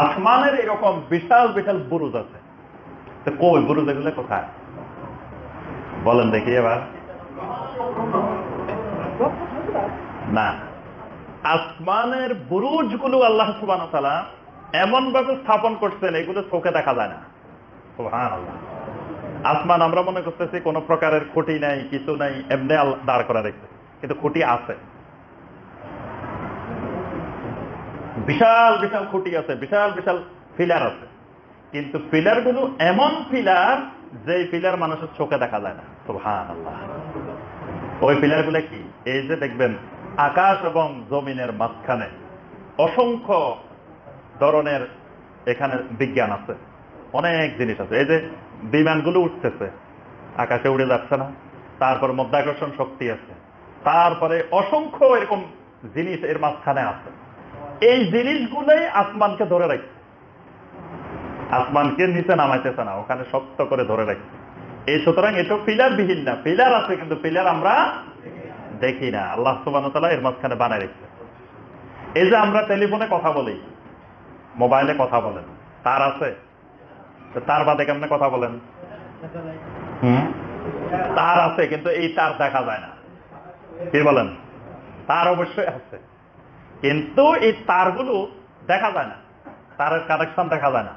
আসমানের এরকম বিশাল বিশাল বুরুজ আছে, তো কই বুরুজ এগুলো কোথায় বলেন দেখি এবার? না, আসমানের বুরুজ গুলো আল্লাহ সুবহানাহু ওয়া তাআলা এমন ভাবে স্থাপন করছেন এগুলো চোখে দেখা যায় না। সুবহানাল্লাহ। আসমান আমরা মনে করতেছি কোন প্রকারের খুঁটি নাই, কিছু নাই, এমনি দাঁড় করা রেখেছে, কিন্তু খুঁটি আছে, বিশাল বিশাল খুঁটি আছে, বিশাল বিশাল পিলার আছে, কিন্তু পিলার গুলো এমন পিলার যে পিলার মানুষের চোখে দেখা যায় না। সুবহানাল্লাহ। ওই পিলার গুলো কি? এই যে দেখবেন আকাশ এবং জমিনের মাঝখানে অসংখ্য ধরনের এখানে বিজ্ঞান আছে, অনেক জিনিস আছে। এই যে বিমানগুলো উঠতেছে, আকাশে উড়ে যাচ্ছে না, তারপর মধ্যাকর্ষণ শক্তি আছে, তারপরে অসংখ্য এরকম জিনিস এর মাঝখানে আছে। এই জিনিসগুলোই আসমানকে ধরে রাখছে, আসমানকে নিচে নামাইতেছে না, ওখানে শক্ত করে ধরে রাখছে। এই সুতরাং এটা পিলার বিহীন না, পিলার আছে কিন্তু পিলার আমরা দেখি না, আল্লাহ সুবহানাহু ওয়া তাআলা এর মাঝখানে বানায় রেখেছে। এই যে আমরা টেলিফোনে কথা বলি, মোবাইলে কথা বলেন, তার আছে, তার বাদে কেমনে কথা বলেন? তার আছে, কিন্তু এই তার দেখা যায় না। কি বলেন? তার অবশ্যই আছে, কিন্তু এই তারগুলো দেখা যায় না, তারের কানেকশন দেখা যায় না।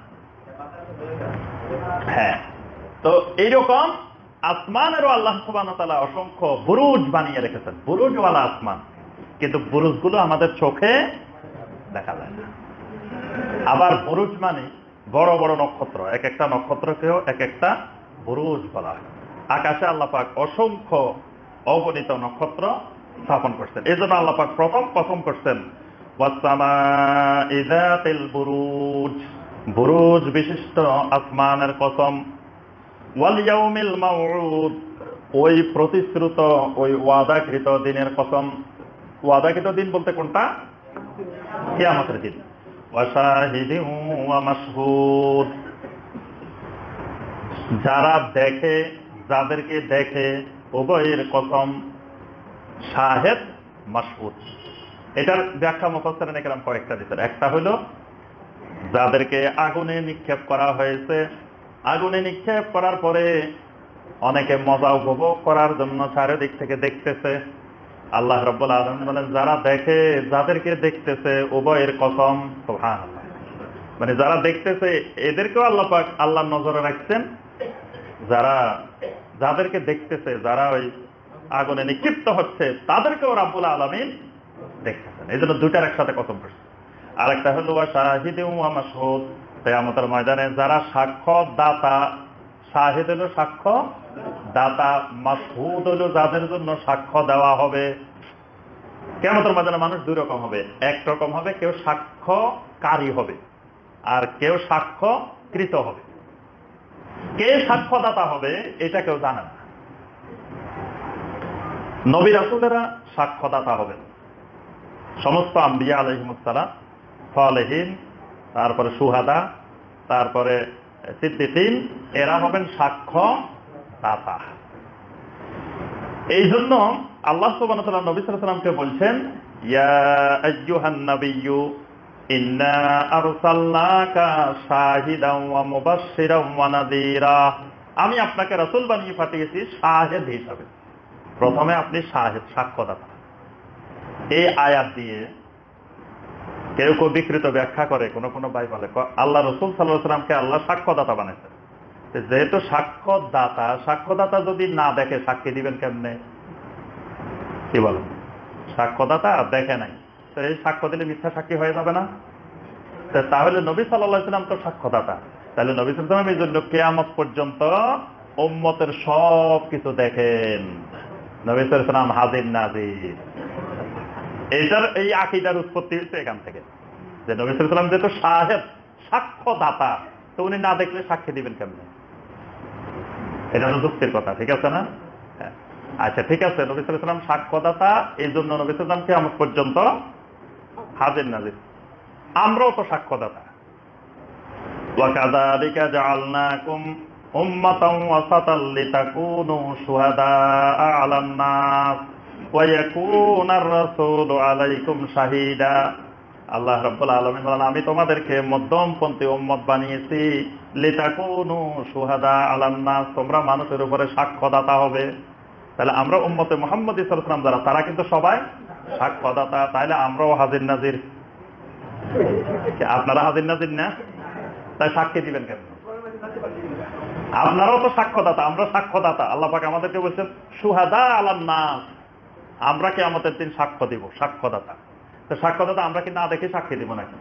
হ্যাঁ, তো এইরকম আসমানেরও আল্লাহ সুবহানাহু ওয়া তাআলা অসংখ্য বুরুজ বানিয়ে রেখেছেন, বুরুজওয়ালা আসমান, কিন্তু বুরুজগুলো আমাদের চোখে দেখা যায় না। আবার বুরুজ মানে বড় বড় নক্ষত্র, এক একটা নক্ষত্রকেও এক একটা বুরুজ বলা হয়। আকাশে আল্লাহ পাক অসংখ্য অগণিত নক্ষত্র স্থাপন করছেন। এই জন্য আল্লাহ পাক প্রথম কসম করছেন ওয়াস-সামা'i যাতিল বুরুজ, বুরুজ বিশিষ্ট আসমানের কসম, ওয়াল ইয়াউমিল মাউউদ, ওই প্রতিশ্রুত ওই ওয়াদাকৃত দিনের কসম। ওয়াদাকৃত দিন বলতে কোনটা? কিয়ামতের দিন। ওয়া শাহিদিন ওয়া মাশহুদ, যারা দেখে, যাদেরকে দেখে, উভয়ের কসম। শাহেদ, মাশহুদ, এটার ব্যাখ্যা মুফাসসিরিনে কেরাম কয়েকটা দিতেন। একটা হলো যাদেরকে আগুনে নিক্ষেপ করা হয়েছে, আগুনে নিক্ষেপ করার পরে অনেকে মজা উপভোগ করার জন্য চারিদিক থেকে দেখতেছে। আল্লাহ রাব্বুল আলামিন বলেন যারা দেখে, যাদেরকে দেখতেছে, উভয়ের কসম। সুবহানাল্লাহ। মানে যারা দেখতেছে এদেরকেও আল্লাহ পাক আল্লাহর নজরে রাখছেন, যারা যাদেরকে দেখতেছে, যারা ওই আগুনে নিক্ষিপ্ত হচ্ছে, তাদেরকেও রাব্বুল আলামিন দেখতেছেন। এই জন্য দুইটার একসাথে কসম করছে। আর একটা হলো ওয়া শাহিদিন ওয়া মাশহুদ, কিয়ামতের ময়দানে যারা সাক্ষ্য দাতা, শাহিদ হলো সাক্ষ্য দাতা, মাশহুদ হলো যাদের জন্য সাক্ষ্য দেওয়া হবে। কিয়ামতের ময়দানে মানুষ দুই রকম হবে, এক রকম হবে কেউ সাক্ষ্যকারী হবে, আর কেউ সাক্ষ্যকৃত হবে। কে সাক্ষ্যদাতা হবে এটা কেউ জানে না। নবী রাসূলেরা সাক্ষ্যদাতা হবেন, সমস্ত আম্বিয়া আলাইহিমুস সালাম, সালেহীন, তারপরে সুহাদা, তারপরে সিদ্দিকিন, এরা হবেন সাক্ষ্যদাতা। এই জন্য আল্লাহ সুবহানাহু ওয়া তাআলা নবী সাল্লাল্লাহু আলাইহি ওয়াসাল্লামকে বলছেন ইয়া আইয়ুহান নাবিয়্যু ইন্না আরসালনাকা শাহিদান ওয়া মুবাশশিরান ওয়া নাযীরা, আমি আপনাকে রাসূল বানিয়ে পাঠিয়েছি শাহেদ হিসাবে। প্রথমে আপনি শাহেদ, সাক্ষ্যদাতা। এই আয়াত দিয়ে কেউ কেউ বিকৃত ব্যাখ্যা করে, কোন কোন ভাই বলে আল্লাহ রাসূল সাল্লাল্লাহু আলাইহি ওয়াসাল্লামকে আল্লাহ সাক্ষ্যদাতা বানাইছেন। যেহেতু সাক্ষ্যদাতা, সাক্ষ্যদাতা যদি না দেখে সাক্ষী দিবেন কেমনে? কি বলেন? সাক্ষ্যদাতা দেখে নাই, তো এই সাক্ষ্য দিলে মিথ্যা সাক্ষী হয়ে যাবে না? তাহলে নবী সাল্লাল্লাহু আলাইহি ওয়াসাল্লাম তো সাক্ষ্যদাতা, তাহলে নবী সাল্লাল্লাহু আলাইহি ওয়াসাল্লাম এই জন্য কিয়ামত পর্যন্ত উম্মতের সব কিছু দেখেন। নবী সাল্লাল্লাহু আলাইহি ওয়াসাল্লাম হাজির নাজির। এইটার এই আকীদার উৎপত্তি হচ্ছে এখান থেকে, যে নবী সাল্লাল্লাহু আলাইহি ওয়াসাল্লাম যেহেতু শাহেদ, সাক্ষ্যদাতা, তো উনি না দেখলে সাক্ষী দিবেন কেমনে? এটা তো যুক্তির কথা, ঠিক আছে না? আচ্ছা, ঠিক আছে, নবী সাল্লাল্লাহু আলাইহি ওয়াসাল্লাম সাক্ষ্যদাতা, এই জন্য নবী সাল্লাল্লাহু আলাইহি ওয়াসাল্লাম কিয়ামত পর্যন্ত হাজির নাজির। আমরাও তো সাক্ষ্যদাতা। ওয়া কাযালিকা জাআলনাকুম উম্মাতান ওয়াসাতাল লিতাকুনু শুহাদাআ আলান নাস ওয়া ইয়াকুনার রাসূলু আলাইকুম শাহীদা আল্লাহ রাব্বুল আলামিন বলেন, আমি তোমাদেরকে মধ্যমপন্থী উম্মত বানিয়েছি লিতাকুনু শুহাদা আলান নাস, তোমরা মানুষের উপরে সাক্ষ্যদাতা হবে। তাহলে আমরা উম্মতে মুহাম্মদ সাল্লাল্লাহু আলাইহি ওয়াসাল্লাম যারা, তারা কিন্তু সবাই সাক্ষ্যদাতা। তাইলে আমরাও হাজির নাজির। আপনারা হাজির নাজির না? তাই সাক্ষী দিবেন কেন? আপনারাও তো সাক্ষ্যদাতা, আমরা সাক্ষ্যদাতা। আল্লাহ পাক আমাদেরকে বলছেন শুহাদা আলান নাস, আমরা কিয়ামতের দিন সাক্ষ্য দিব, সাক্ষ্যদাতা। তো সাক্ষ্যদাতা আমরা কি না দেখে সাক্ষী দিব নাকি?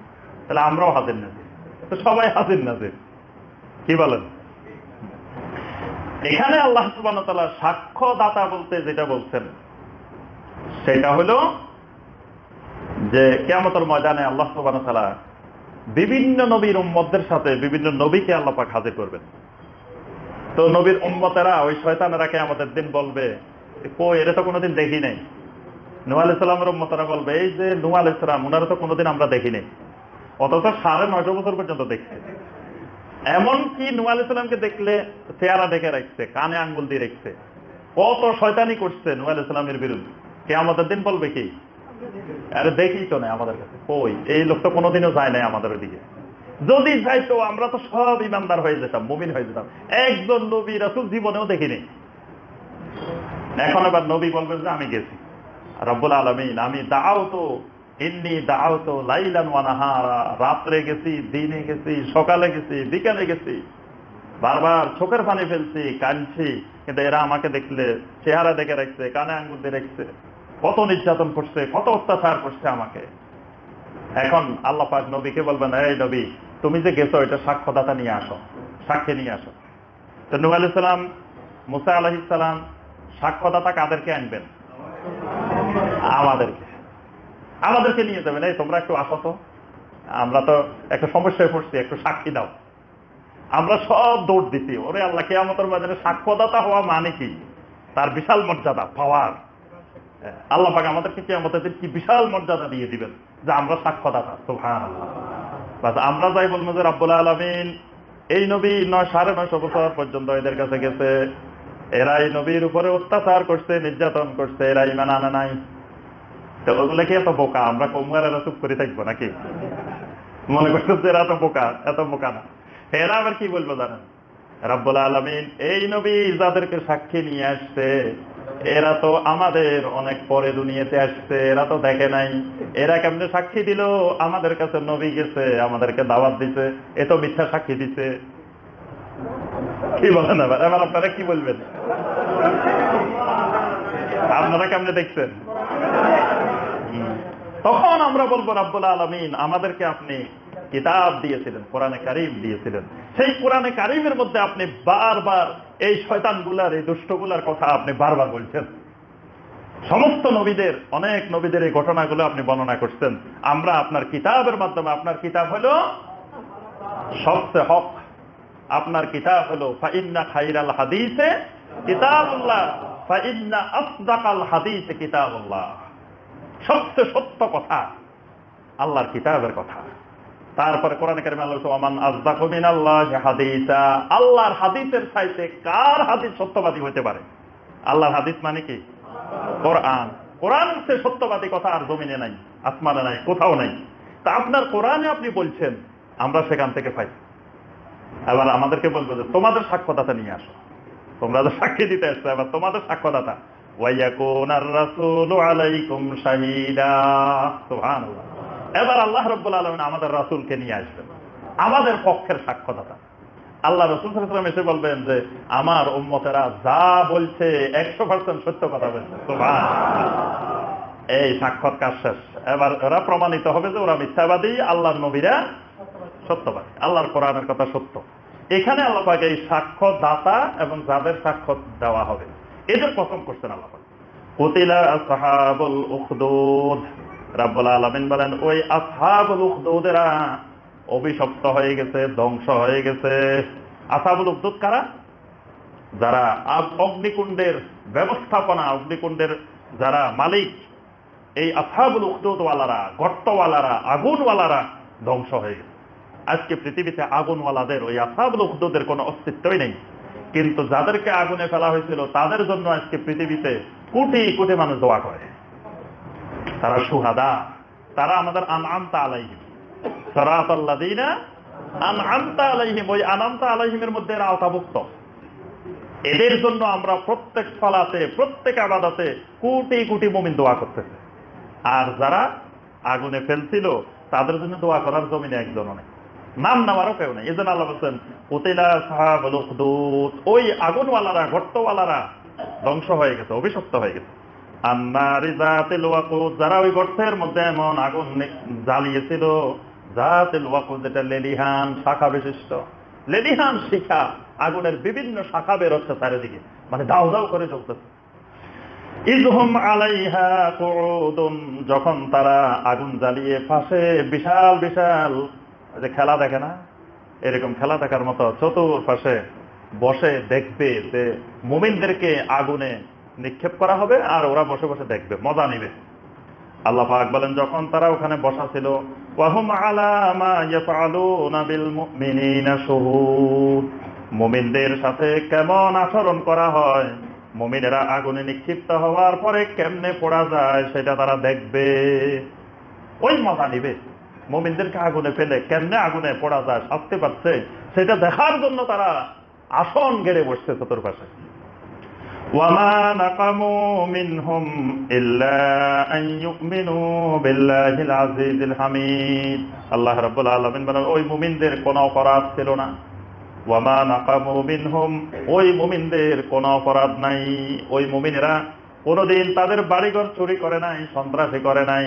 তাহলে আমরাও হাজির নাজির, তো সবাই হাজির নাজির। কি বলেন? এখানে আল্লাহ সুবহানাহু ওয়া তাআলা সাক্ষ্যদাতা বলতে যেটা বলছেন সেটা হলো যে কিয়ামতের ময়দানে আল্লাহ সুবহানাহু ওয়া তাআলা বিভিন্ন নবীর উম্মতদের সাথে বিভিন্ন নবীকে আল্লাহ পাক হাজির করবেন। তো নবীর উম্মতেরা, ওই শয়তানেরা কিয়ামতের দিন বলবে, কই এরা তো কোনোদিন দেখি নাই। নূহ আলাইহিস সালামের উম্মতেরা বলবে, এই যে নূহ আলাইহিস সালাম, ওনারা তো কোনোদিন আমরা দেখি নাই, অথচ 950 বছর পর্যন্ত দেখছে। এমনকি নূহ আলাইহিস সালামকে দেখলে চেহারা দেখে রাখছে, কানে আঙ্গুল দিয়ে রাখছে, কত শয়তানি করছে নূহ আলাইহিস সালামের বিরুদ্ধে। কিয়ামতের দিন বলবে কি, আরে দেখি তো না আমাদের কাছে, কই এই লোক তো কোনোদিনও যায় নাই আমাদের ওইদিকে। যদি যাইতো আমরা তো সব ইমানদার হয়ে যেতাম, মুমিন হয়ে যেতাম। একজন নবী রাসূল জীবনেও দেখিনি। এখন আবার নবী বলবেন যে আমি গেছি, রব্বুল আলামিন আমি ইন্নী দাআওতু লাইলান ওয়া নাহারা, রাত্রে গেছি, দিনে গেছি, সকালে গেছি, বিকালে গেছি, বারবার চোখের পানি ফেলছি, কাঁদছি, কিন্তু এরা আমাকে দেখলে চেহারা দেখে রাখছে, কানে আঙ্গুল দিয়ে রাখছে, কত নির্যাতন করছে, কত অত্যাচার করছে আমাকে। এখন আল্লাহ পাক নবীকে বলবেন, এই নবী তুমি যে গেছো এটা সাক্ষ্যদাতা নিয়ে আসো, সাক্ষী নিয়ে আসো। তো নূহ আলাইহিস সালাম, মুসা আলাইহিস সালাম, সাক্ষ্যদাতা কাদেরকে আনবেন? আমাদেরকে নিয়ে যাবেন। এই তোমরা একটু আসো তো, আমরা তো একটা সমস্যায় পড়ছি, একটু সাক্ষী দাও। আমরা সব দৌড় দিছি, ওরে আল্লাহ কিয়ামতের ময়দানে সাক্ষ্যদাতা হওয়া মানে কি, তার বিশাল মর্যাদা, পাওয়ার। আল্লাহ পাক আমাদেরকে কিয়ামতের দিন কি বিশাল মর্যাদা দিয়ে দিবেন যে আমরা সাক্ষ্যদাতা। সুবহানাল্লাহ। বাস আমরা যাই বলবো যে রব্বুল আলামিন এই নবী 950 বছর পর্যন্ত এদের কাছে গেছে, এরা এই নবীর উপরে অত্যাচার করছে, নির্যাতন করছে, এরা ঈমান আনে নাই। তো ওগুলো কি এত বোকা? আমরা কমগারেরা চুপ করে থাকবো নাকি? মনে করছে যে এরা এত বোকা? এত বোকা না। এরা আবার কি বলবো জানেন? রব্বুল আলামিন এই নবী যাদেরকে সাক্ষী নিয়ে আসছে, এরা তো আমাদের অনেক পরে দুনিয়াতে আসছে, এরা তো দেখে নাই, এরা কেমনে সাক্ষী দিল? আমাদের কাছে নবী গেছে, আমাদেরকে দাওয়াত দিছে, এ তো মিথ্যা সাক্ষী দিছে। কি বলেন? আবার এবার আপনারা কি বলবেন? আপনারা কেমনে দেখছেন? তখন আমরা বলবো রব্বুল আলামিন আমাদেরকে আপনি কিতাব দিয়েছিলেন, কোরআনে কারীম দিয়েছিলেন, সেই কোরআনে কারীমের মধ্যে আপনি বারবার এই শয়তানগুলার, এই দুষ্টগুলার কথা আপনি বারবার বলছেন। সমস্ত নবীদের, অনেক নবীদের এই ঘটনাগুলো আপনি বর্ণনা করছেন। আমরা আপনার কিতাবের মাধ্যমে, আপনার কিতাব হলো সবচেয়ে হক, আপনার কিতাব হলো ফাইন্না খাইরাল হাদিসে কিতাবুল্লাহ ফাইন্না আসদাকাল হাদিসে কিতাবুল্লাহ, সবচেয়ে সত্য কথা আল্লাহর কিতাবের কথা। তারপরে কোরআনে কারিমে আল্লাহ বলেছেন ওমান আসদাকু মিনাল্লাহি হাদিসা, আল্লাহর হাদিসের চাইতে কার হাদিস সত্যবাদী হতে পারে? আল্লাহর হাদিস মানে কি? কোরআন। কোরআন সে সত্যবাদী কথা আর জমিনে নাই, আসমানে নাই, কোথাও নাই। তা আপনার কোরআনে আপনি বলছেন, আমরা সেখান থেকে পাই। এবার আমাদেরকে বলবো যে তোমাদের সাক্ষ্যদাতা নিয়ে আসো, তোমরা তো সাক্ষী দিতে আসছো, এবার তোমাদের সাক্ষ্যদাতা। ওয়ায়াকুনার রাসূলু আলাইকুম শাহীদা। সুবহানাল্লাহ। এবার আল্লাহ রাব্বুল আলামিন আমাদের রাসূলকে নিয়ে আসবেন, আমাদের পক্ষের সাক্ষ্যদাতা। আল্লাহ রাসূল সাল্লাল্লাহু আলাইহি ওয়াসাল্লাম এসে বলবেন যে আমার উম্মতেরা যা বলছে 100% সত্য কথা বলছে। সুবহানাল্লাহ। এই সাক্ষাৎ কাজ শেষ। এবার ওরা প্রমাণিত হবে যে ওরা মিথ্যাবাদী, আল্লাহর নবীরা সত্যবাদী, আল্লাহর কোরআনের কথা সত্য। এখানে আল্লাহ পাক এই সাক্ষ্যদাতা এবং যাদের সাক্ষ্য দেওয়া হবে এদের কসম করছেন আল্লাহ পাক। কুতিলা আসহাবুল উখদুদ, রাব্বুল আলামিন বলেন ওই আসহাবুল উখদুদেরা অভিশপ্ত হয়ে গেছে, ধ্বংস হয়ে গেছে। আসহাবুল উখদুদ কারা? যারা অগ্নিকুণ্ডের ব্যবস্থাপনা, অগ্নিকুণ্ডের যারা মালিক, এই আসহাবুল উখদুদ ওয়ালারা, গর্তওয়ালারা, আগুনওয়ালারা ধ্বংস হয়ে গেছে। আজকে পৃথিবীতে আগুনওয়ালাদের, ওই আসহাবুল উখদুদের কোনো অস্তিত্বই নেই। কিন্তু যাদেরকে আগুনে ফেলা হয়েছিল তাদের জন্য আজকে পৃথিবীতে কোটি কোটি মানুষ দোয়া করে। তারা শুহাদা, তারা আমাদের আনআমতা আলাইহিম, সিরাতাল্লাযীনা আনআমতা আলাইহিম, ওই আনআমতা আলাইহিমের মধ্যে এরা আওতাভুক্ত। এদের জন্য আমরা প্রত্যেক সালাতে, প্রত্যেক ইবাদতে কোটি কোটি মুমিন দোয়া করতেছে। আর যারা আগুনে ফেলছিল তাদের জন্য দোয়া করার জমিনে একজনও নেই, নাম নেওয়ারও কেউ নেই। এজন্য আল্লাহ বলছেন কুতিলা আসহাবুল উখদুদ, ওই আগুনওয়ালারা, গর্তওয়ালারা ধ্বংস হয়ে গেছে, অভিশপ্ত হয়ে গেছে। আন্নারি যাতিল ওয়াকুদ, যারা ওই গর্তের মধ্যে এমন আগুন জ্বালিয়েছিল, যাতিল ওয়াকুদ, যেটা লেলিহান শাখা বিশিষ্ট, লেলিহান শিখা, আগুনের বিভিন্ন শাখা বের হচ্ছে চারিদিকে, মানে দাও দাও করে চলতেছে। ইযহুম আলাইহা কুউদুন, যখন তারা আগুন জ্বালিয়ে পাশে বিশাল বিশাল যে খেলা দেখে না, এরকম খেলা দেখার মতো চতুর্পাশে বসে দেখবে যে মুমিনদেরকে আগুনে নিক্ষেপ করা হবে, আর ওরা বসে বসে দেখবে, মজা নিবে। আল্লাহ পাক বলেন যখন তারা ওখানে বসা ছিল, ওয়াহুম আলা মা ইয়াফআলুনা বিল মুমিনিনা শুহুদ, মুমিনদের সাথে কেমন আচরণ করা হয়, মুমিনেরা আগুনে নিক্ষিপ্ত হওয়ার পরে কেমনে পড়া যায় সেটা তারা দেখবে, ওই মজা নিবে। মুমিনদেরকে আগুনে ফেলে কেমনে আগুনে পড়া যায়, শাস্তি পাচ্ছে, সেটা দেখার জন্য তারা আসন গেড়ে বসছে চতুর্পাশে। ওয়ামা নাকামু মিনহুম ইল্লা আন ইউমিনু বিল্লাহিল আজিজিল হামিদ, আল্লাহ রাব্বুল আলামিন বলেন ওই মুমিনদের কোনো অপরাধ ছিল না। ওয়ামা নাকামু মিনহুম, ওই মুমিনদের কোনো অপরাধ নাই। ওই মুমিনেরা কোনদিন তাদের বাড়িঘর চুরি করে নাই, সন্ত্রাসী করে নাই,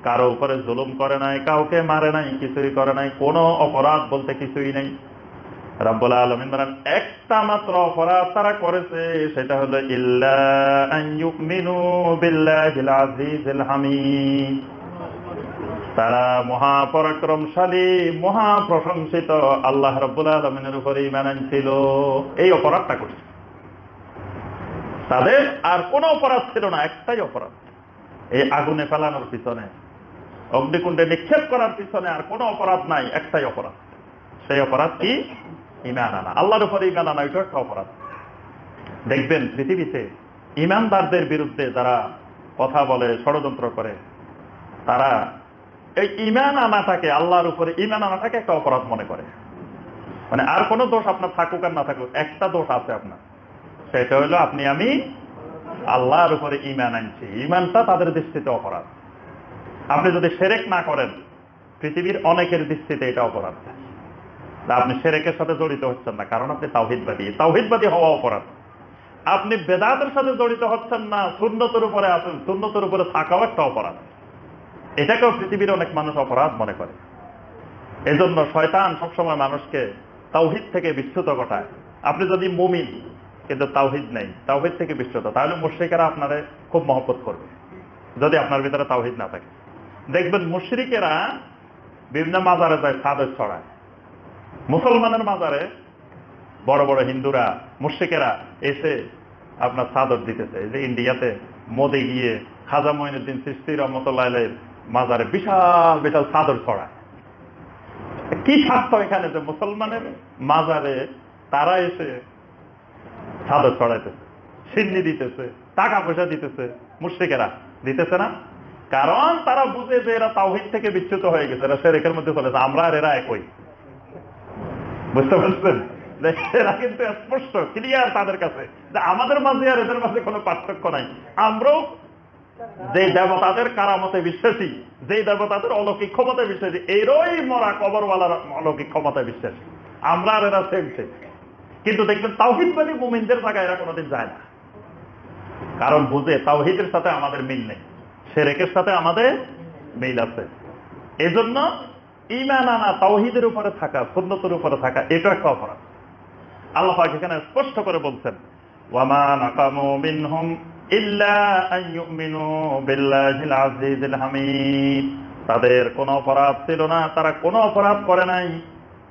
কারো উপরে জুলুম করে নাই, কাউকে মারে নাই, কিছুই করে নাই, কোনো অপরাধ বলতে কিছুই নেই। রাব্বুল আলামিন বলেন একটা মাত্র অপরাধ তারা করেছে, সেটা হলো ইল্লা আন ইউমিনু বিল্লাহিল আজিজিল হামিদ, তারা মহাপরাক্রমশালী, মহাপ্রশংসিত আল্লাহ রাব্বুল আলামিনের উপরে ঈমান আনছিল, এই অপরাধটা করছে। তাদের আর কোনো অপরাধ ছিল না, একটাই অপরাধ, এই আগুনে ফেলানোর পিছনে, অগ্নিকুণ্ডে নিক্ষেপ করার পিছনে আর কোনো অপরাধ নাই, একটাই অপরাধ। সেই অপরাধ কি? ঈমান আনা, আল্লাহর উপরে ঈমান আনা, এটা একটা অপরাধ। দেখবেন পৃথিবীতে ঈমানদারদের বিরুদ্ধে যারা কথা বলে, ষড়যন্ত্র করে, তারা এই ঈমান আনাটাকে, আল্লাহর উপরে ঈমান আনাটাকে একটা অপরাধ মনে করে। মানে আর কোনো দোষ আপনার থাকুক আর না থাকুক, একটা দোষ আছে আপনার, সেটা হলো আপনি আমি আল্লাহর উপরে ঈমান আনছি, ঈমানটা তাদের দৃষ্টিতে অপরাধ। আপনি যদি শিরক না করেন, পৃথিবীর অনেকের দৃষ্টিতে এটা অপরাধ। আপনি শিরকের সাথে জড়িত হচ্ছেন না, কারণ আপনি তাওহীদবাদী, তাওহীদবাদী হওয়া অপরাধ। আপনি বেদাতের সাথে জড়িত হচ্ছেন না, সুন্নতের উপরে আছেন, সুন্নতের উপরে থাকাও একটা অপরাধ। এটাকেও পৃথিবীর অনেক মানুষ অপরাধ মনে করে। এজন্য শয়তান সবসময় মানুষকে তাওহীদ থেকে বিচ্যুত ঘটায়। আপনি যদি মুমিন কিন্তু তাওহীদ নেই, তাওহীদ থেকে বিচ্যুত, তাহলে মুশরিকেরা আপনারে খুব মহব্বত করবে, যদি আপনার ভিতরে তাওহীদ না থাকে। দেখবেন মুশরিকেরা বিভিন্ন মাজারে যায়, চাদর ছড়ায়। মুসলমানের মাজারে বড় বড় হিন্দুরা, মুশরিকেরা এসে আপনার চাদর দিতেছে। এই যে ইন্ডিয়াতে মোদি গিয়ে খাজা মঈনুদ্দিন চিশতি রহমাতুল্লাহ আলাইহির মাজারে বিশাল বিশাল চাদর ছড়ায়। কি স্বার্থ এখানে যে মুসলমানের মাজারে তারা এসে চাদর ছড়াইতেছে, সিন্নি দিতেছে, টাকা পয়সা দিতেছে, মুশরিকেরা দিতেছে না? কারণ তারা বুঝে যে এরা তাওহীদ থেকে বিচ্যুত হয়ে গেছে, এরা শিরকের মধ্যে চলেছে, আমরা আর এরা একই। বুঝতে পারছেন? এরা কিন্তু স্পষ্ট ক্লিয়ার তাদের কাছে যে আমাদের মাঝে আর এদের মাঝে কোনো পার্থক্য নাই। আমরাও যে দেবতাদের কারামতে বিশ্বাসী, যে দেবতাদের অলৌকিক ক্ষমতায় বিশ্বাসী, এরই মরা কবরওয়ালার অলৌকিক ক্ষমতায় বিশ্বাসী, আমরা আর এরা সেম সেম। কিন্তু দেখবেন তাওহীদবাদী মুমিনদের জায়গায় এরা কোনোদিন যায় না, কারণ বুঝে তাওহীদের সাথে আমাদের মিল নেই, শিরকের সাথে আমাদের মিল আছে। এজন্য ঈমান আনা, তাওহীদের উপরে থাকা, সুন্নতের উপরে থাকা, এটা একটা অপরাধ। আল্লাহ পাক এখানে স্পষ্ট করে বলছেন ওয়ামা নাকামু মিনহুম ইল্লা আন ইউমিনু বিল্লাহিল আজিজিল হামিদ, তাদের কোনো অপরাধ ছিল না, তারা কোনো অপরাধ করে নাই,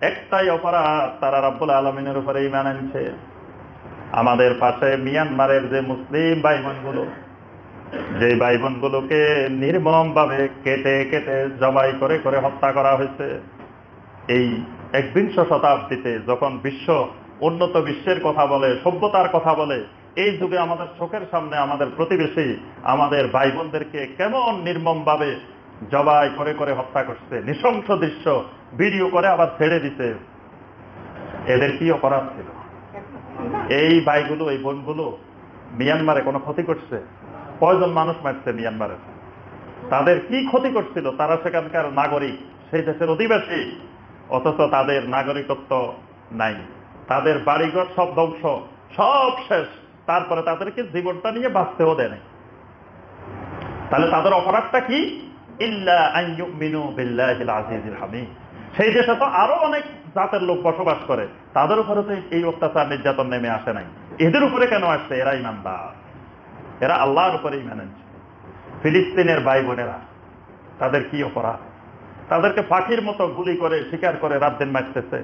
একটাই অপরাধ, তারা রাব্বুল আলামিনের উপরে ঈমান আনছে। আমাদের পাশে মিয়ানমারের যে মুসলিম ভাই বোনগুলো, যে ভাই বোনগুলোকে নির্মম ভাবে কেটে কেটে জবাই করে করে হত্যা করা হয়েছে, এই 21 শতাব্দীতে যখন বিশ্ব উন্নত বিশ্বের কথা বলে, সভ্যতার কথা বলে, এই যুগে আমাদের চোখের সামনে আমাদের প্রতিবেশী, আমাদের ভাই বোনদেরকে কেমন নির্মম ভাবে জবাই করে করে হত্যা করছে, নৃশংস দৃশ্য ভিডিও করে আবার ছেড়ে দিতে। এদের কি অপরাধ ছিল? এই ভাইগুলো, এই বোনগুলো মিয়ানমারে কোনো ক্ষতি করছে? কয়জন মানুষ মারছে মিয়ানমারে? তাদের কি ক্ষতি করছিল? তারা সেখানকার নাগরিক, সেই দেশের অধিবাসী, অথচ তাদের নাগরিকত্ব নাই, তাদের বাড়িঘর সব ধ্বংস, সব শেষ, তারপরে তাদেরকে জীবনটা নিয়ে বাঁচতেও দেয় নাই। তাহলে তাদের অপরাধটা কি? ইল্লা আন ইউমিনু বিল্লাহিল আজিজিল হামিদ। সেই দেশে তো আরো অনেক জাতের লোক বসবাস করে, তাদের উপরে তো এই অত্যাচার নির্যাতন নেমে আসে নাই। এদের উপরে কেন আসছে? এরা ইমানদার, এরা আল্লাহর উপরে ঈমান আনছে। ফিলিস্তিনের ভাই বোনেরা, তাদের কি অপরাধ? তাদেরকে পাখির মতো গুলি করে শিকার করে রাত দিন মারতেছে,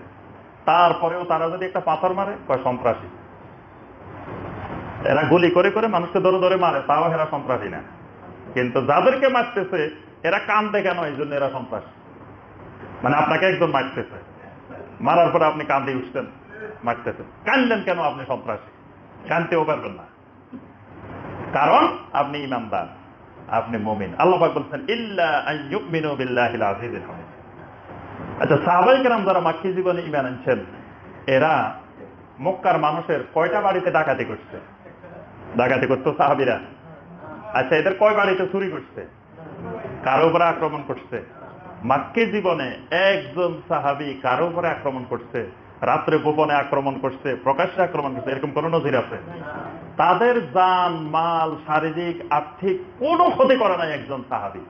তারপরেও তারা যদি একটা পাথর মারে কয় সন্ত্রাসী। এরা গুলি করে করে মানুষকে ধরে ধরে মারে, তাও এরা সন্ত্রাসী না। কিন্তু যাদেরকে মারতেছে এরা কান্দে কেন? এই জন্য এরা সন্ত্রাসী। মানে আপনাকে একজন মারতেছে, মারার পরে আপনি কান্দে উঠছেন, মারতেছে, কান্দলেন কেন? আপনি সন্ত্রাসী, কানতেও পারবেন না, কারণ আপনি ইমানদার, আপনি মুমিন। আল্লাহ পাক বলছেন ইল্লা আন ইউমিনু বিল্লাহিল আজিজিল হামিদ। আচ্ছা, সাহাবায়ে কেরাম যারা মাক্কি জীবনে ঈমান আনছেন, এরা মক্কার মানুষের কয়টা বাড়িতে ডাকাতি করছে? ডাকাতি করতো সাহাবীরা। আচ্ছা, এদের কয় বাড়িতে চুরি করছে? কারো উপরে আক্রমণ করছে? মাক্কি জীবনে একজন সাহাবী কারো উপরে আক্রমণ করছে? রাত্রে গোপনে আক্রমণ করছে, প্রকাশ্যে আক্রমণ করছে, এরকম কোন নজির আছে? তাদের জান মাল, শারীরিক আর্থিক কোনো ক্ষতি করে নাই একজন সাহাবী।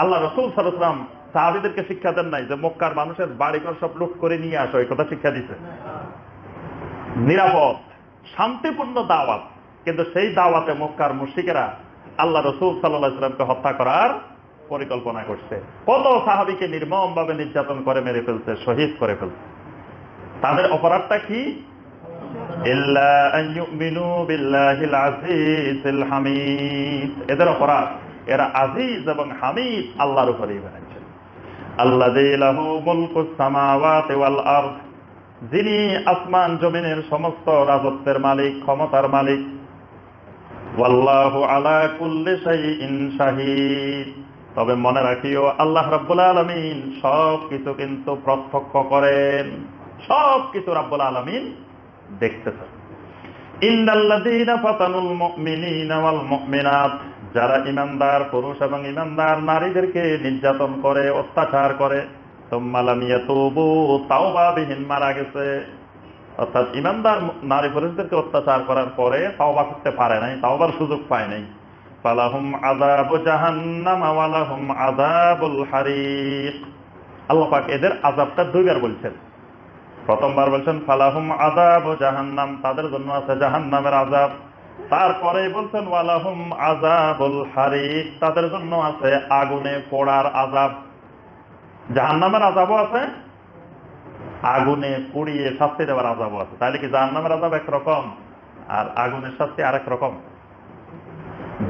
আল্লাহ রাসূল সাল্লাল্লাহু আলাইহি ওয়াসাল্লাম সাহাবীদেরকে শিক্ষা দেন নাই যে মক্কার মানুষের বাড়িঘর সব লুট করে নিয়ে আসো, এই কথা শিক্ষা দিছে। নিরাপদ শান্তিপূর্ণ দাওয়াত, কিন্তু সেই দাওয়াতে মক্কার মুশরিকেরা আল্লাহ রাসূল সাল্লাল্লাহু আলাইহি ওয়াসাল্লামকে হত্যা করার পরিকল্পনা করছে। কত সাহাবীকে নির্মম ভাবে নির্যাতন করে মেরে ফেলছে, শহীদ করে ফেলছে। তাদের অপরাধটা কি? ইল্লা আন ইউমিনু বিল্লাহিল আজিজিল হামিদ। এদের অপরাধ, এরা আজিজ এবং হামিদ, আল্লাহর উপরে ঈমান আনছে। আল্লাযী লাহু মুলকুস সামাওয়াতি ওয়াল আরদ, যিনি আসমান জমিনের সমস্ত রাজত্বের মালিক, ক্ষমতার মালিক। ওয়াল্লাহু আলা কুল্লি শাইইন শাহীদ, তবে মনে রাখিও আল্লাহ রাব্বুল আলামিন সবকিছু কিন্তু প্রত্যক্ষ করেন, সবকিছু রাব্বুল আলামিন দেখতেছেন। ইন্নাল্লাযীনা ফাতানুল মুমিনিনা ওয়াল মুমিনাত, যারা ঈমানদার পুরুষ এবং ঈমানদার নারীদেরকে নির্যাতন করে, অত্যাচার করে, সুম্মা লাম ইয়াতুবু, তাওবাবিহীন মারা গেছে, অর্থাৎ ঈমানদার নারী পুরুষদেরকে অত্যাচার করার পরে তাওবা করতে পারে নাই, তাওবার সুযোগ পায় নাই, ফালাহুম আযাবু জাহান্নাম ওয়া লাহুম আযাবুল হারিক। আল্লাহ পাক এদের আযাবটা দুইবার বলছেন। প্রথমবার বলছেন ফালাহুম আযাবু জাহান্নাম, তাদের জন্য আছে জাহান্নামের আযাব। তারপরে বলছেন ওয়ালাহুম আযাবুল হারিক, তাদের জন্য আছে আগুনে পোড়ার আযাব। জাহান্নামের আযাবও আছে, আগুনে পুড়িয়ে শাস্তি দেওয়ার আযাবও আছে। তাহলে কি জাহান্নামের আযাব একরকম আর আগুনের শাস্তি আরেক রকম?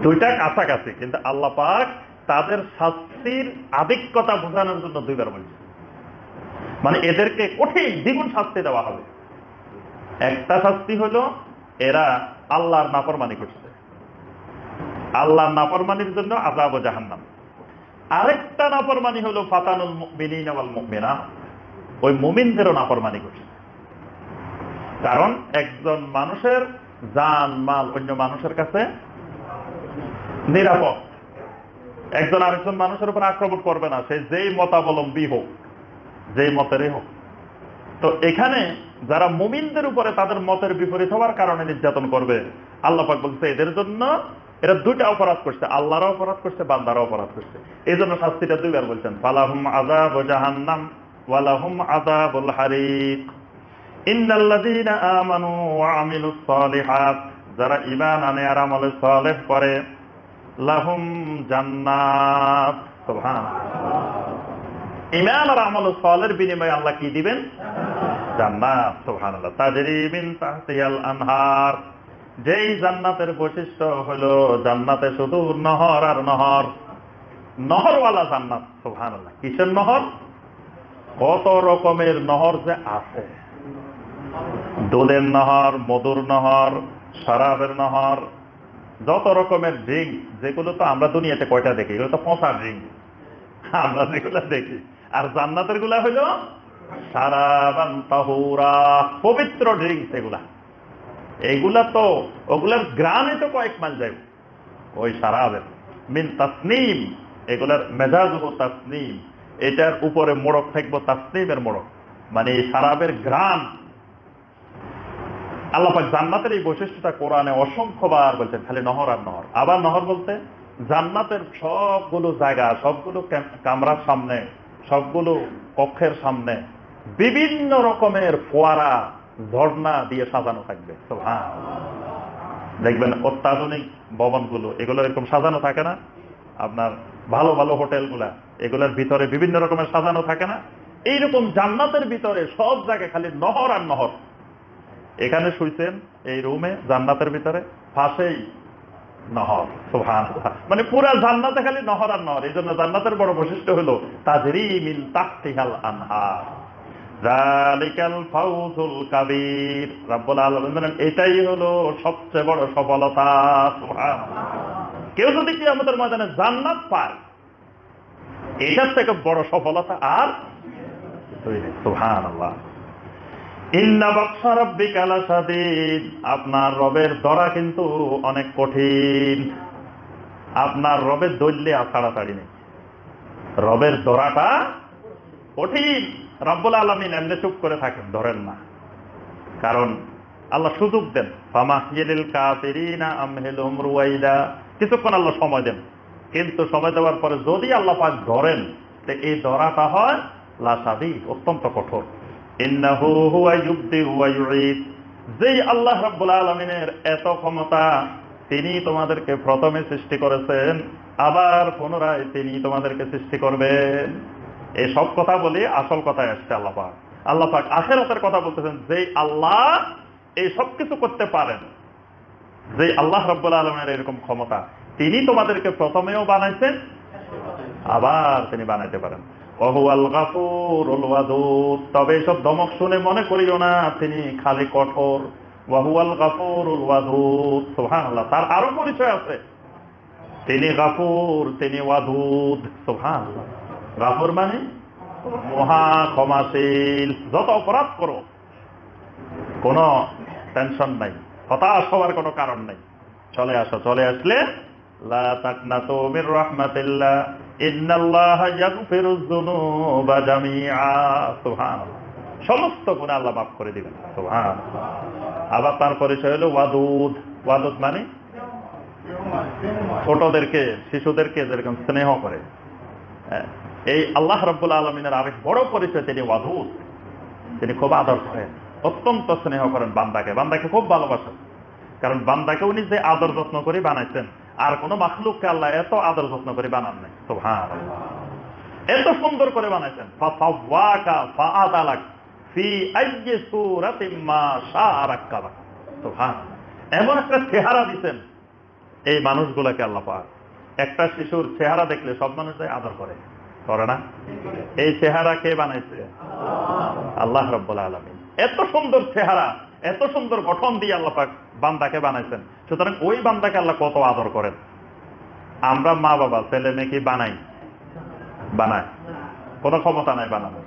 দুইটা কাছাকাছি, কিন্তু আল্লাহ পাক তাদের শাস্তির আধিক্যতা বোঝানোর জন্য দুইবার বলছে। মানে এদেরকে কঠিন দ্বিগুণ শাস্তি দেওয়া হবে। একটা শাস্তি হলো এরা আল্লাহর নাফরমানি করছে, আল্লাহর নাফরমানির জন্য আযাব ও জাহান্নাম। আরেকটা নাফরমানি হলো ফাতানুল মুমিনিনা ওয়াল মুমিনাত, ওই মুমিনদেরও নাফরমানি করছে। কারণ একজন মানুষের জান মাল অন্য মানুষের কাছে নিরাপদ, একজন আরেকজন মানুষের উপর আক্রমণ করবে না, সে যেই মতাবলম্বী হোক, যেই মতেরই হোক। তো এখানে যারা মুমিনদের উপরে তাদের মতের বিপরীত হওয়ার কারণে নির্যাতন করবে, আল্লাহ পাক বলছে এদের জন্য এরা দুইটা অপরাধ করছে, আল্লাহরও অপরাধ করছে, বান্দারও অপরাধ করছে। এই জন্য শাস্তিটা দুইবার বলছেন, ফালাহুম আযাবু জাহান্নাম ওয়া লাহুম আযাবুল হারিক। ইন্নাল্লাযীনা আমানু ওয়া আমিলুস সালিহাত, যারা ঈমান আনে আর আমল সালেহ করে, লাহুম জান্নাত। সুবহানাল্লাহ। ঈমান আর আমল সালেহের বিনিময়ে আল্লাহ কি দিবেন? জান্নাত। সুবহানাল্লাহ। তাজরি মিন তাহতিহাল আনহার, যেই জান্নাতের বৈশিষ্ট্য হলো জান্নাতে শুধু নহর আর নহর, নহরওয়ালা জান্নাত। সুবহানাল্লাহ। কিসের নহর? কত রকমের নহর যে আছে, দুধের নহর, মধুর নহর, শরাবের নহর, যত রকমের ড্রিঙ্ক, যেগুলো তো আমরা দুনিয়াতে কয়টা দেখি, এগুলো তো পচা ড্রিঙ্ক। আমরা যেগুলা দেখি। আর জান্নাতের গুলা হইল শারাবান তাহুরা, পবিত্র ড্রিঙ্কস। এগুলা তো ওগুলার গ্রামে তো কয়েক মাইল যাইব। ওই শারাবের মিন তাসনিম, এগুলার মেজাজ হবো তাসনিম, এটার উপরে মোড়ক থাকবো তাসনিমের মোড়ক, মানে এই শারাবের গ্রাম। আল্লাহ পাক জান্নাতের এই বৈশিষ্ট্যটা কোরআনে অসংখ্যবার বলছেন, খালি নহর আর নহর। আবার নহর বলতে জান্নাতের সবগুলো জায়গা, সবগুলো কামরার সামনে, সবগুলো কক্ষের সামনে বিভিন্ন রকমের ফোয়ারা, ঝর্ণা দিয়ে সাজানো থাকবে। দেখবেন অত্যাধুনিক ভবনগুলো এগুলো এরকম সাজানো থাকে না? আপনার ভালো ভালো হোটেলগুলা এগুলোর ভিতরে বিভিন্ন রকমের সাজানো থাকে না? এইরকম জান্নাতের ভিতরে সব জায়গায় খালি নহর আর নহর। এখানে শুইছেন এই রুমে জান্নাতের ভিতরে, পাশেই নহর। সুবহানাল্লাহ, মানে পুরা জান্নাতে খালি নহর আর নহর। এই জন্য জান্নাতের বড় বৈশিষ্ট্য হলো তাজরি মিন তাহতিহাল আনহার, যালিকাল ফাউজুল কাবীর। রব্বুল আলামিন বলেন এটাই হলো সবচেয়ে বড় সফলতা। সুবহানাল্লাহ, কেউ যদি কিয়ামতের ময়দানে জান্নাত পায়, এটার থেকে বড় সফলতা আর তৈরি। সুবহানাল্লাহ। ইন্না বাতশা রাব্বিকা লাশাদীদ, আপনার রবের ধরা কিন্তু অনেক কঠিন। আপনার রবের দল্লে আর তাড়াতাড়ি নেই, রবের ধরাটা কঠিন। রব্বুল আলামিন এমনি চুপ করে থাকেন, ধরেন না, কারণ আল্লাহ সুযোগ দেন। ফামাহইলিল কাফিরিনা আমহিলহুম রুওয়াইদা, কিছুক্ষণ আল্লাহ সময় দেন, কিন্তু সময় দেওয়ার পরে যদি আল্লাহ পাক ধরেন, তো এই ধরাটা হয় লাশাদীদ, অত্যন্ত কঠোর। ইন্নাহু হুয়া ইউবদি ওয়া ইউঈদ, যেই আল্লাহ রাব্বুল আলামিনের এত ক্ষমতা, তিনি তোমাদেরকে প্রথমে সৃষ্টি করেছেন, আবার পুনরায় তিনি তোমাদেরকে সৃষ্টি করবেন। এই সব কথা বলি আসল কথায় আসছে আল্লাহ পাক। আল্লাহ পাক আখিরাতের কথা বলতেছেন, যেই আল্লাহ এই সব কিছু করতে পারেন, যে আল্লাহ রাব্বুল আলামিনের এরকম ক্ষমতা, তিনি তোমাদেরকে প্রথমেও বানাইছেন, আবার তিনি বানাইতে পারেন। ওয়াহুয়াল গাফুরুল ওয়াদুদ, তবে সব ধমক শুনে মনে করিও না তিনি খালি কঠোর। ওয়াহুয়াল গাফুরুল ওয়াদুদ, সুবহানাল্লাহ, তার আরো পরিচয় আছে, তিনি গাফুর, তিনি ওয়াদুদ। সুবহানাল্লাহ, গাফুর মানে মহা ক্ষমাশীল। যত অপরাধ করো কোনো টেনশন নাই, হতাশ হওয়ার কোনো কারণ নাই, চলে আসো। চলে আসলে লা তাকনাতু মির রাহমাতিল্লাহ ইন্নাল্লাহা ইয়াগফিরুয যুনুবা জামিআ। সুবহানাল্লাহ, সমস্ত গুনাহ আল্লাহ মাফ করে দিবেন। সুবহানাল্লাহ। আবার তার পরিচয় হলো ওয়াদুদ। ওয়াদুদ মানে ছোটদেরকে, শিশুদেরকে যেরকম স্নেহ করে, এই আল্লাহ রাব্বুল আলামিনের আরেক বড় পরিচয়, তিনি ওয়াদুদ, তিনি খুব আদর করেন, অত্যন্ত স্নেহ করেন বান্দাকে, বান্দাকে খুব ভালোবাসেন। কারণ বান্দাকে উনি যে আদর যত্ন করে বানাইছেন, আর কোন মাখলুককে আল্লাহ এত আদর যত্ন করে বানান নাই। সুবহানাল্লাহ, এত সুন্দর করে বানাইছেন। ফাসাওয়াকা ফাআদালাক ফি আইয়ি সূরাতিন মা শাআ রাক্কাবাক। সুবহানাল্লাহ, এমন একটা চেহারা দিবেন এই মানুষগুলোকে আল্লাহ পাক। একটা শিশুর চেহারা দেখলে সব মানুষ আদর করে, করে না? এই চেহারা কে বানাইছে? আল্লাহ রাব্বুল আলামিন। এত সুন্দর চেহারা, এত সুন্দর গঠন দিয়ে আল্লাহ পাক বান্দাকে বানাইছেন। সুতরাং ওই বান্দাকে আল্লাহ কত আদর করেন। আমরা মা বাবা ছেলে মেয়ে কি বানাই? বানায়? কোনো ক্ষমতা নাই বানানো,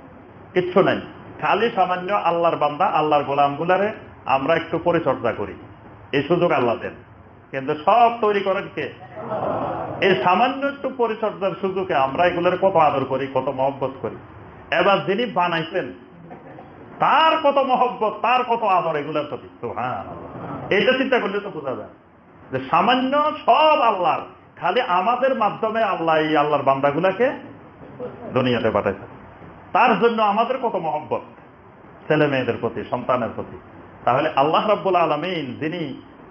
কিচ্ছু নাই। খালি সামান্য আল্লাহর বান্দা, আল্লাহর গোলাম গুলারে আমরা একটু পরিচর্যা করি, এই সুযোগ আল্লাহ দেন। কিন্তু সব তৈরি করেন কে? এই সামান্য একটু পরিচর্যার সুযোগে আমরা এগুলোর কত আদর করি, কত মহব্বত করি। এবার যিনি বানাইছেন তার কত মহব্বত, তার কত আদর এগুলোর প্রতি। সুবহানাল্লাহ, এইটা চিন্তা করলে তো বোঝা যায় যে সামান্য সব আল্লাহর, খালি আমাদের মাধ্যমে আল্লাহ এই আল্লাহর বান্দাগুলাকে দুনিয়াতে পাঠাইছে। তার জন্য আমাদের কত মহব্বত ছেলে মেয়েদের প্রতি, সন্তানের প্রতি। তাহলে আল্লাহ রাব্বুল আলামিন যিনি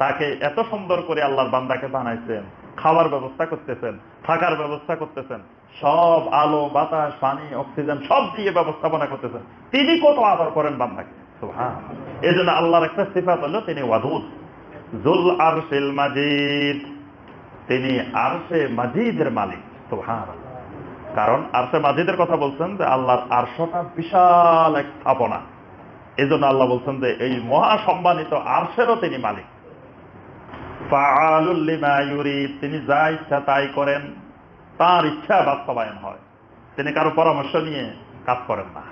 তাকে এত সুন্দর করে আল্লাহর বান্দাকে বানাইছেন, খাওয়ার ব্যবস্থা করতেছেন, থাকার ব্যবস্থা করতেছেন, সব আলো বাতাস পানি অক্সিজেন সব দিয়ে ব্যবস্থাপনা করতেছেন, তিনি কত আদর করেন বান্দাকে। সুবহানাল্লাহ, এই জন্য আল্লাহর একটা সিফাত হলো তিনি ওয়াদুদ। যুল আরশিল মাজিদ, তিনি আরশে মাজিদের মালিক। সুবহানাল্লাহ, কারণ আরশে মাজিদের কথা বলছেন যে আল্লাহর আরশটা বিশাল এক স্থাপনা। এই জন্য আল্লাহ বলছেন যে এই মহা সম্মানিত আরশেরও তিনি মালিক। ফাআলুল লিমা ইউরিদ, তিনি যা ইচ্ছা তাই করেন, তার ইচ্ছা বাস্তবায়ন হয়। তিনি কারো পরামর্শ নিয়ে কাজ করেন না,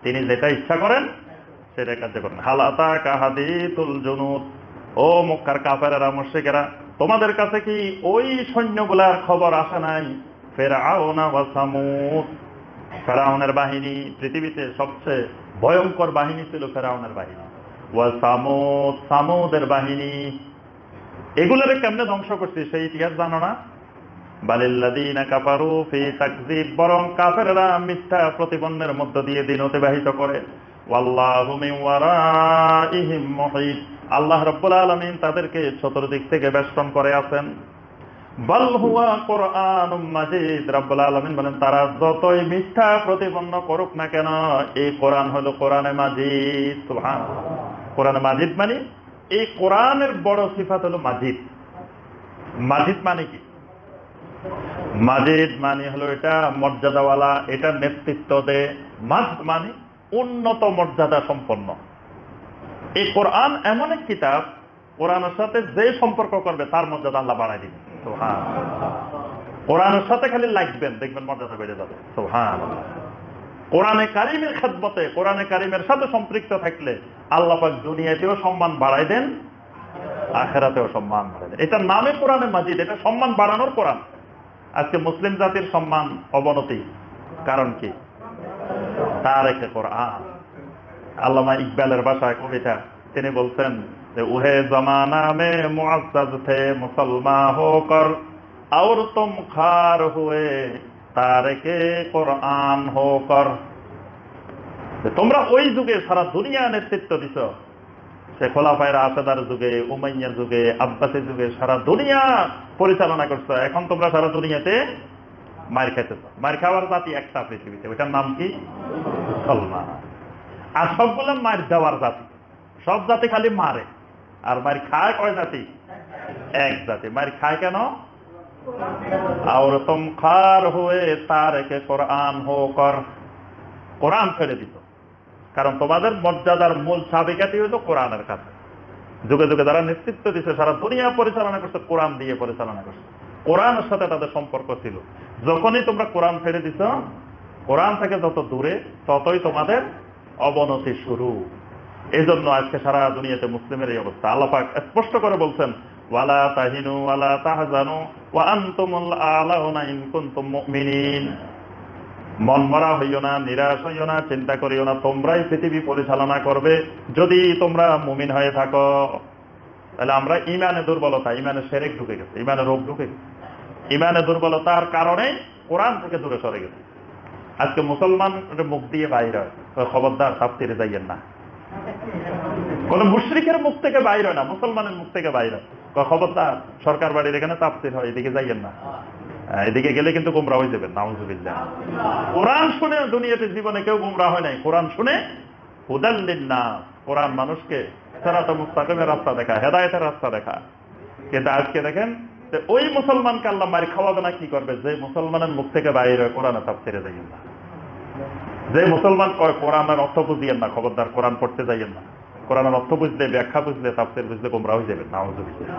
তিনি যেটা ইচ্ছা করেন সেটা কাজ করেন। হাল আতাকা হাদিসুল জুনুদ, ও মক্কার কাফেরেরা মুশরিকেরা, তোমাদের কাছে কি ওই সৈন্যগুলার খবর আসে নাই? ফিরআউন ওয়া সামুদ, ফিরআউনের বাহিনী, পৃথিবীতে সবচেয়ে ভয়ঙ্কর বাহিনী ছিল ফিরআউনের বাহিনী। ওয়া সামুদ, সামুদের বাহিনী। এগুলোরে কেমনে ধ্বংস করছে সেই ইতিহাস জানো না? বালিল্লাযীনা কাফারু ফি তাকযীব, বরং কাফেররা মিথ্যা প্রতিপন্নের মধ্য দিয়ে দিন অতিবাহিত করে। ওয়াল্লাহু মিন ওয়ারাইহিম মুহীত, আল্লাহ রাব্বুল আলামিন তাদেরকে চতুর্দিক থেকে বেষ্টন করে আছেন। বাল হুয়া কুরআনুম মাজিদ, রাব্বুল আলামিন বলেন তারা যতই মিথ্যা প্রতিপন্ন করুক না কেন, এই কোরআন হলো কোরআনে মাজিদ। সুবহানাল্লাহ। কোরআনে মাজিদ মানে এই কোরআনের বড় সিফাত হলো মাজিদ। মাজিদ মানে কি? মাজিদ মানে হলো এটা মর্যাদাওয়ালা, এটা নেতৃত্ব দেয়। মাজিদ মানে উন্নত মর্যাদা সম্পন্ন। এই কোরআন এমন এক কিতাব, কোরআনের সাথে যে সম্পর্ক করবে তার মর্যাদা আল্লাহ বাড়ায় দিবেন। সুবহানাল্লাহ। কোরআনের সাথে খালি লাগবেন, দেখবেন মর্যাদা বেড়ে যাবে। সুবহানাল্লাহ। কোরআনে কারিমের খেদমতে, কোরআনে কারিমের সাথে সম্পৃক্ত থাকলে আল্লাহ পাক দুনিয়াতেও সম্মান বাড়ায় দেন, আখিরাতেও সম্মান বাড়ায় দেন। এটার নামে কোরআনে মাজিদ, এটা সম্মান বাড়ানোর কোরআন। আজকে মুসলিম জাতির সম্মান অবনতি, কারণ কি? তারিখে কোরআন। আল্লামা ইকবালের ভাষায় কবিতা, তিনি বলছেন যে উহে জমানা মে মুআজ্জাজ থে মুসলমান হোকর, और तुम खार हुए तारिকে কোরআন হোকর। তোমরা ওই যুগে সারা দুনিয়া নেতৃত্ব দিছ, সে খোলাফায়ে রাশেদার যুগে, উমাইয়ার যুগে, আব্বাসের যুগে সারা দুনিয়া পরিচালনা করছো। এখন তোমরা সারা দুনিয়াতে মার খাইতেছ। মার খাওয়ার জাতি একটা পৃথিবীতে, ওইটার নাম কি? মুসলমান। আর সবগুলো মার দেওয়ার জাতি। সব জাতি খালি মারে, আর মার খায় কয় জাতি? এক জাতি। মার খায় কেন? और तुम खार हुए तारिके কোরআন হোকর, কোরআন ছেড়ে দিত। কারণ তোমাদের মর্যাদার মূল চাবিকাঠি হইল কোরআনের কাছে। যুগে যুগে যারা নেতৃত্ব দিচ্ছে, সারা দুনিয়া পরিচালনা করছে, কোরআন দিয়ে পরিচালনা করছে। কোরআনের সাথে তাদের সম্পর্ক ছিল। যখনই তোমরা কোরআন ছেড়ে দিছ, কোরআন থেকে যত দূরে ততই তোমাদের অবনতি শুরু। এই জন্য আজকে সারা দুনিয়াতে মুসলিমের এই অবস্থা। আল্লাহ পাক স্পষ্ট করে বলছেন, ওয়ালা তাহিনু ওয়ালা তাহজানু ওয়া আনতুমুল আ'লাউনা ইন কুনতুম মুমিনিন। মন মরা হইও না, নিরাশ হইও না, চিন্তা করিও না, তোমরাই পৃথিবী পরিচালনা করবে যদি তোমরা মুমিন হয়ে থাকো। তাহলে আমরা ইমানে দুর্বলতা, ইমানে শিরক ঢুকে গেছে, ইমানে রোগ ঢুকে গেছে। ইমানে দুর্বলতার কারণে কোরআন থেকে দূরে সরে গেছে। আজকে মুসলমান মুখ দিয়ে বাইর হয়, খবরদার তাফসিরে যাইয়েন না। কোন মুশরিকের মুখ থেকে বাইর হয় না, মুসলমানের মুখ থেকে বাইর হয়, খবরদার সরকার বাড়ির এখানে তাফসির হয়, এদিকে যাইয়েন না, এদিকে গেলে কিন্তু গুমরা হয়ে যাবেন। নাউযুবিল্লাহ। কোরআন শুনে দুনিয়াতে জীবনে কেউ গুমরা হয় নাই। কোরআন শুনে হুদাল লিন্নাস, কোরআন মানুষকে সিরাতাল মুস্তাকিমের রাস্তা দেখায়, হেদায়েতের রাস্তা দেখায়। কিন্তু আজকে দেখেন ওই মুসলমানকে আল্লাহ মারি খাওয়াবে না, কি করবে? যে মুসলমানের মুখ থেকে বাইরে হয় কোরআনে তাফসিরে যাইয়েন না। যে মুসলমান কয় কোরআনের অর্থ বুঝিয়েন না, খবরদার কোরআন পড়তে যাইয়েন না। কোরআনের অর্থ বুঝলে, ব্যাখ্যা বুঝলে, তাফসির বুঝলে গুমরা হয়ে যাবেন। নাউযুবিল্লাহ।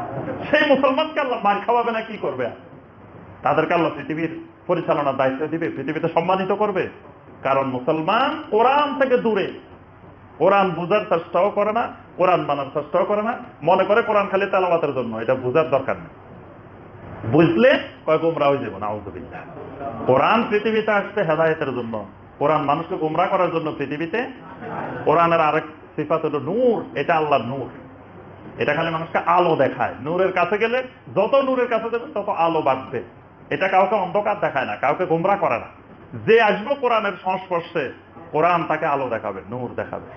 সেই মুসলমানকে আল্লাহ মারি খাওয়াবে না, কি করবে? তাদেরকে আল্লাহ পৃথিবীর পরিচালনার দায়িত্ব দিবে, পৃথিবীতে সম্মানিত করবে। কারণ মুসলমান কোরআন থেকে দূরে, কোরআন বুঝার চেষ্টাও করে না, কোরআন মানার চেষ্টাও করে না, মনে করে কোরআন খালি তেলাওয়াতের জন্য। এটা বুঝার দরকার নেই, বুঝলে কয় গুমরা হয়ে যাবে। নাউযুবিল্লাহ। কোরআন পৃথিবীতে আসছে হেদায়েতের জন্য, কোরআন মানুষকে গুমরা করার জন্য পৃথিবীতে। কোরআনের আরেক সিফাত হলো নূর, এটা আল্লাহর নূর। এটা খালি মানুষকে আলো দেখায়। নূরের কাছে গেলে যত নূরের কাছে যাবে তত আলো বাড়বে। এটা কাউকে অন্ধকার দেখায় না, কাউকে গুমরা করে না। যে আসবে কোরআনের সংস্পর্শে, কোরআন তাকে আলো দেখাবে, নূর দেখাবে।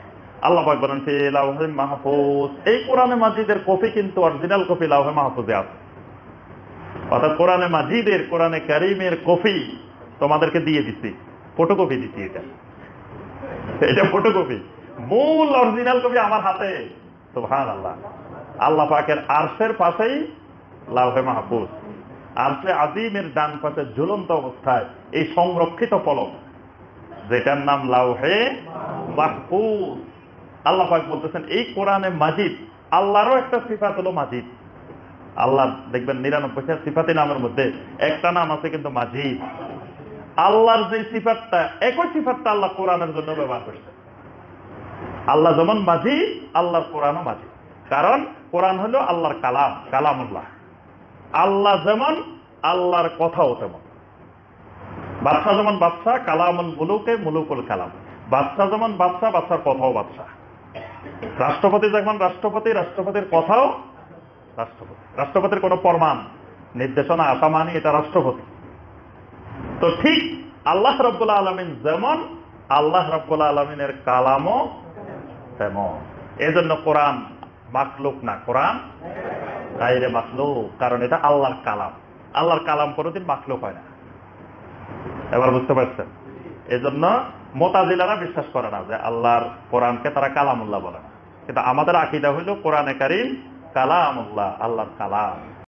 আল্লাহ পাক বলেন ফি লাওহে মাহফুজ। এই কোরআনে মাজিদের কপি কিন্তু অরিজিনাল কপি লাওহে মাহফুজে আছে। অর্থাৎ কোরআনে মাজিদের, কোরআনে কারীমের কপি তোমাদেরকে দিয়ে দিচ্ছি, ফটোকপি দিচ্ছি। এটা ফটোকপি, মূল অরিজিনাল কপি আমার হাতে। সুবহানাল্লাহ। আল্লাহ পাকের আরশের পাশেই লাওহে মাহফুজ, আরশে আজিমের ডান পাশে ঝুলন্ত অবস্থায় এই সংরক্ষিত ফলক, যেটার নাম লাওহে মাহফুজ। আল্লাহ পাক বলতেছেন এই কোরআনে মাজিদ, আল্লাহরও একটা সিফাত হলো মাজিদ। আল্লাহ দেখবেন 99টা সিফাতি নামের মধ্যে একটা নাম আছে কিন্তু মাজিদ। আল্লাহর যে সিফাতটা, একই সিফাতটা আল্লাহ কোরআনের জন্য ব্যবহার করছে। আল্লাহ যেমন মাঝি, আল্লাহর কোরআনও মাঝি। কারণ কোরআন হলো আল্লাহর কালাম, কালামুল্লাহ। আল্লাহ যেমন, আল্লাহর কথাও তেমন। বাদশা যেমন বাদশা, কালামুল মুলুকে মুলুকুল কালাম। বাদশা যেমন বাদশা, বাদশার কথাও বাদশা। রাষ্ট্রপতি যেমন রাষ্ট্রপতি, রাষ্ট্রপতির কথাও রাষ্ট্রপতি। রাষ্ট্রপতির কোন ফরমান, নির্দেশনা আসা মানে এটা রাষ্ট্রপতি। তো ঠিক আল্লাহ রাব্বুল আলামিন যেমন, আল্লাহ রাব্বুল আলামিনের কালামও তেমন। এজন্য কোরআন মাখলুক না, কোরআন গায়রে মাখলুক। কারণ এটা আল্লাহর কালাম। আল্লাহর কালাম কোনোদিন মাখলুক হয় না। এবার বুঝতে পারছেন? এজন্য মুতাজিলারা বিশ্বাস করে না যে আল্লাহর কোরআনকে তারা কালামুল্লাহ বলে না। কিন্তু আমাদের আকীদা হইল কোরআনে কারীম কালামুল্লাহ, আল্লাহর কালাম।